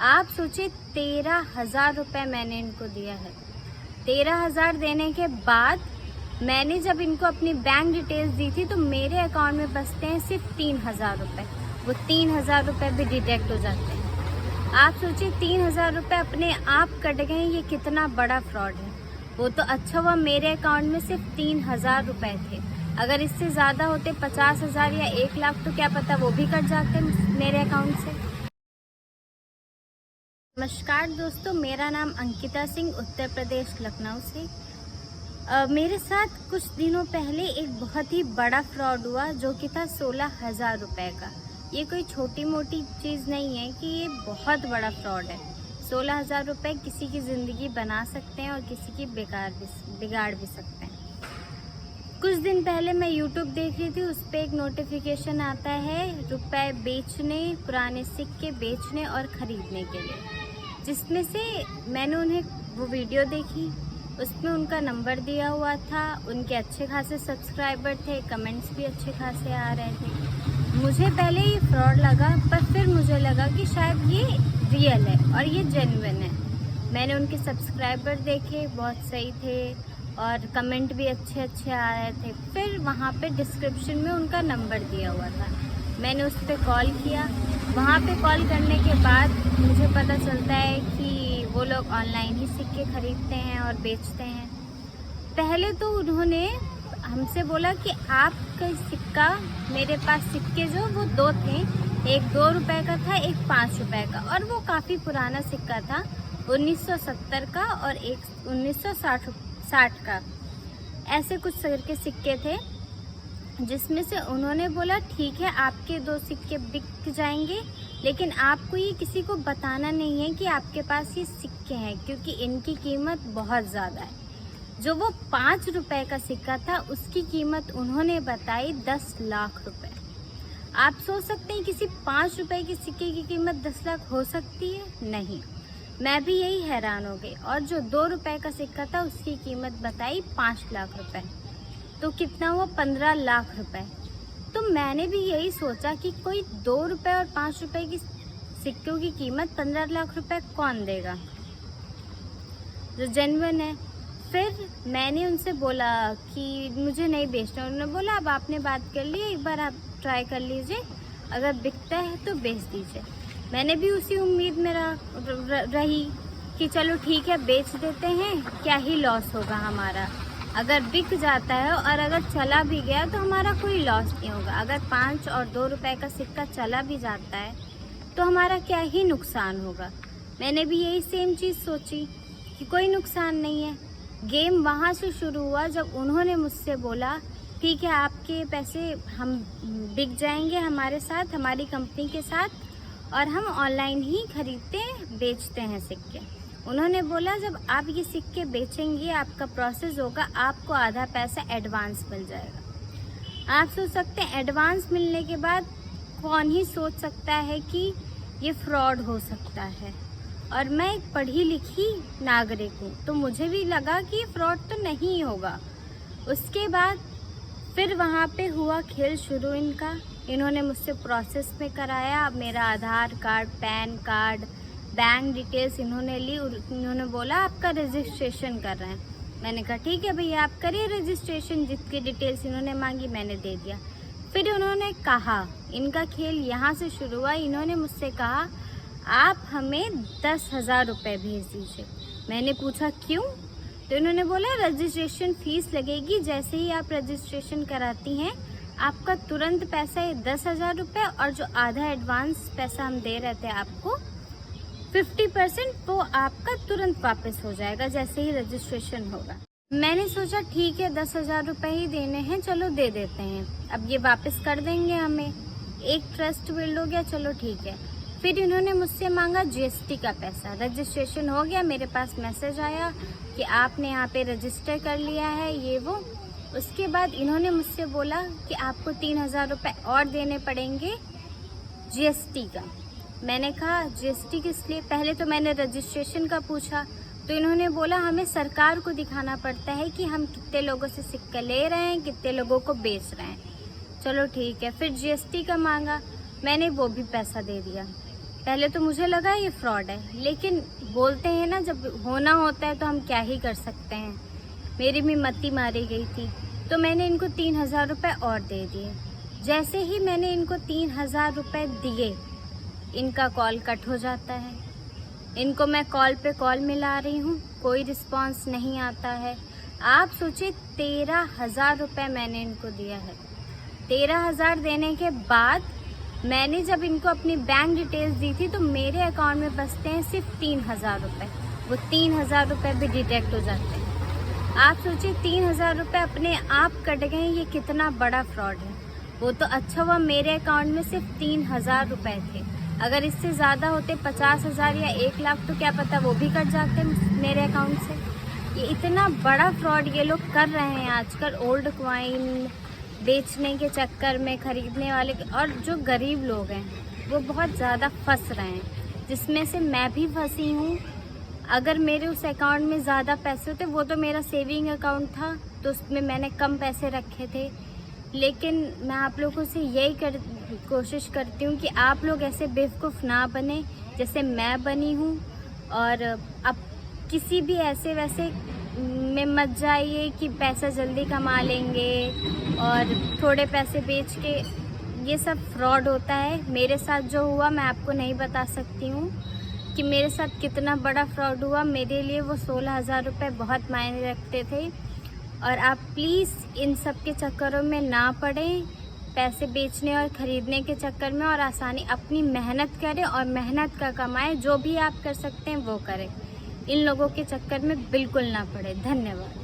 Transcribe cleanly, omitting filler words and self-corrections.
आप सोचिए 13,000 रुपये मैंने इनको दिया है। 13,000 देने के बाद मैंने जब इनको अपनी बैंक डिटेल्स दी थी तो मेरे अकाउंट में बचते हैं सिर्फ 3,000 रुपये। वो 3,000 रुपये भी डिडक्ट हो जाते हैं। आप सोचिए 3,000 रुपये अपने आप कट गए, ये कितना बड़ा फ्रॉड है। वो तो अच्छा हुआ मेरे अकाउंट में सिर्फ 3,000 रुपये थे। अगर इससे ज़्यादा होते 50,000 या 1 लाख तो क्या पता वो भी कट जाते मेरे अकाउंट से। नमस्कार दोस्तों, मेरा नाम अंकिता सिंह, उत्तर प्रदेश लखनऊ से। मेरे साथ कुछ दिनों पहले एक बहुत ही बड़ा फ्रॉड हुआ जो कि था 16,000 रुपये का। ये कोई छोटी मोटी चीज़ नहीं है कि ये बहुत बड़ा फ्रॉड है। 16,000 रुपये किसी की ज़िंदगी बना सकते हैं और किसी की बिगाड़ भी सकते हैं। कुछ दिन पहले मैं YouTube देख रही थी, उस पर एक नोटिफिकेशन आता है रुपए बेचने, पुराने सिक्के बेचने और ख़रीदने के लिए, जिसमें से मैंने उन्हें वो वीडियो देखी। उसमें उनका नंबर दिया हुआ था, उनके अच्छे खासे सब्सक्राइबर थे, कमेंट्स भी अच्छे खासे आ रहे थे। मुझे पहले ये फ्रॉड लगा, पर फिर मुझे लगा कि शायद ये रियल है और ये जेन्युइन है। मैंने उनके सब्सक्राइबर देखे, बहुत सही थे और कमेंट भी अच्छे अच्छे आ रहे थे। फिर वहाँ पे डिस्क्रिप्शन में उनका नंबर दिया हुआ था, मैंने उस पर कॉल किया। वहाँ पे कॉल करने के बाद मुझे पता चलता है कि वो लोग ऑनलाइन ही सिक्के खरीदते हैं और बेचते हैं। पहले तो उन्होंने हमसे बोला कि आपका सिक्का, मेरे पास सिक्के जो वो 2 थे, एक 2 रुपये का था, एक 5 रुपये का, और वो काफ़ी पुराना सिक्का था, 1970 का और एक 1960 का। ऐसे कुछ तरह के सिक्के थे, जिसमें से उन्होंने बोला ठीक है आपके 2 सिक्के बिक जाएंगे, लेकिन आपको ये किसी को बताना नहीं है कि आपके पास ये सिक्के हैं, क्योंकि इनकी कीमत बहुत ज़्यादा है। जो वो 5 रुपये का सिक्का था उसकी कीमत उन्होंने बताई 10 लाख रुपए। आप सोच सकते हैं किसी 5 रुपये के सिक्के की कीमत 10 लाख हो सकती है? नहीं, मैं भी यही हैरान हो गई। और जो 2 रुपये का सिक्का था उसकी कीमत बताई 5 लाख रुपए, तो कितना हुआ 15 लाख रुपए। तो मैंने भी यही सोचा कि कोई 2 रुपये और 5 रुपये की सिक्कों की कीमत 15 लाख रुपए कौन देगा जो जेन्युइन है। फिर मैंने उनसे बोला कि मुझे नहीं बेचना। उन्होंने बोला अब आपने बात कर ली, एक बार आप ट्राई कर लीजिए, अगर बिकता है तो बेच दीजिए। मैंने भी उसी उम्मीद में रही कि चलो ठीक है बेच देते हैं, क्या ही लॉस होगा हमारा। अगर बिक जाता है और अगर चला भी गया तो हमारा कोई लॉस नहीं होगा। अगर 5 और 2 रुपये का सिक्का चला भी जाता है तो हमारा क्या ही नुकसान होगा। मैंने भी यही सेम चीज़ सोची कि कोई नुकसान नहीं है। गेम वहाँ से शुरू हुआ जब उन्होंने मुझसे बोला ठीक है आपके पैसे हम बिक जाएंगे हमारे साथ, हमारी कंपनी के साथ, और हम ऑनलाइन ही खरीदते बेचते हैं सिक्के। उन्होंने बोला जब आप ये सिक्के बेचेंगे, आपका प्रोसेस होगा, आपको आधा पैसा एडवांस मिल जाएगा। आप सोच सकते हैं एडवांस मिलने के बाद कौन ही सोच सकता है कि ये फ्रॉड हो सकता है। और मैं एक पढ़ी लिखी नागरिक हूँ, तो मुझे भी लगा कि ये फ्रॉड तो नहीं होगा। उसके बाद फिर वहाँ पे हुआ खेल शुरू इनका। इन्होंने मुझसे प्रोसेस में कराया, मेरा Aadhaar card, PAN card, bank details इन्होंने ली। इन्होंने बोला आपका रजिस्ट्रेशन कर रहे हैं। मैंने कहा ठीक है भैया आप करिए रजिस्ट्रेशन। जितनी डिटेल्स इन्होंने मांगी मैंने दे दिया। फिर उन्होंने कहा, इनका खेल यहाँ से शुरू हुआ। इन्होंने मुझसे कहा आप हमें 10,000 रुपये भेज दीजिए। मैंने पूछा क्यों? तो इन्होंने बोला रजिस्ट्रेशन फ़ीस लगेगी, जैसे ही आप रजिस्ट्रेशन कराती हैं आपका तुरंत पैसा 10,000 रुपये, और जो आधा एडवांस पैसा हम दे रहे थे आपको 50%, वो आपका तुरंत वापस हो जाएगा जैसे ही रजिस्ट्रेशन होगा। मैंने सोचा ठीक है 10,000 रुपये ही देने हैं, चलो दे देते हैं, अब ये वापस कर देंगे हमें। एक ट्रस्ट बिल्ड हो गया, चलो ठीक है। फिर इन्होंने मुझसे मांगा GST का पैसा। रजिस्ट्रेशन हो गया, मेरे पास मैसेज आया कि आपने यहाँ पे रजिस्टर कर लिया है, ये वो। उसके बाद इन्होंने मुझसे बोला कि आपको 3,000 रुपये और देने पड़ेंगे GST का। मैंने कहा GST किस लिए? पहले तो मैंने रजिस्ट्रेशन का पूछा, तो इन्होंने बोला हमें सरकार को दिखाना पड़ता है कि हम कितने लोगों से सिक्का ले रहे हैं, कितने लोगों को बेच रहे हैं। चलो ठीक है। फिर GST का मांगा, मैंने वो भी पैसा दे दिया। पहले तो मुझे लगा ये फ्रॉड है, लेकिन बोलते हैं ना जब होना होता है तो हम क्या ही कर सकते हैं। मेरी भी मती मारी गई थी, तो मैंने इनको 3,000 रुपये और दे दिए। जैसे ही मैंने इनको 3,000 रुपये दिए, इनका कॉल कट हो जाता है। इनको मैं कॉल पे कॉल मिला रही हूँ, कोई रिस्पांस नहीं आता है। आप सोचिए 13,000 रुपये मैंने इनको दिया है। 13,000 देने के बाद मैंने जब इनको अपनी बैंक डिटेल्स दी थी तो मेरे अकाउंट में बचते हैं सिर्फ 3,000 रुपये। वो 3,000 रुपये भी डिटेक्ट हो जाते हैं। आप सोचिए 3,000 रुपये अपने आप कट गए, ये कितना बड़ा फ्रॉड है। वो तो अच्छा हुआ मेरे अकाउंट में सिर्फ 3,000 रुपये थे। अगर इससे ज़्यादा होते 50,000 या 1 लाख तो क्या पता वो भी कट जाते मेरे अकाउंट से। ये इतना बड़ा फ्रॉड ये लोग कर रहे हैं आजकल, ओल्ड कॉइन बेचने के चक्कर में खरीदने वाले, और जो गरीब लोग हैं वो बहुत ज़्यादा फंस रहे हैं, जिसमें से मैं भी फंसी हूँ। अगर मेरे उस अकाउंट में ज़्यादा पैसे होते, वो तो मेरा सेविंग अकाउंट था तो उसमें मैंने कम पैसे रखे थे, लेकिन मैं आप लोगों से यही कोशिश करती हूँ कि आप लोग ऐसे बेवकूफ़ ना बने जैसे मैं बनी हूँ। और अब किसी भी ऐसे वैसे में मत जाइए कि पैसा जल्दी कमा लेंगे और थोड़े पैसे बेच के, ये सब फ्रॉड होता है। मेरे साथ जो हुआ मैं आपको नहीं बता सकती हूँ कि मेरे साथ कितना बड़ा फ्रॉड हुआ। मेरे लिए वो 16,000 रुपये बहुत मायने रखते थे। और आप प्लीज़ इन सब के चक्करों में ना पड़ें, पैसे बेचने और ख़रीदने के चक्कर में, और आसानी अपनी मेहनत करें और मेहनत का कमाएं। जो भी आप कर सकते हैं वो करें। इन लोगों के चक्कर में बिल्कुल ना पड़े। धन्यवाद।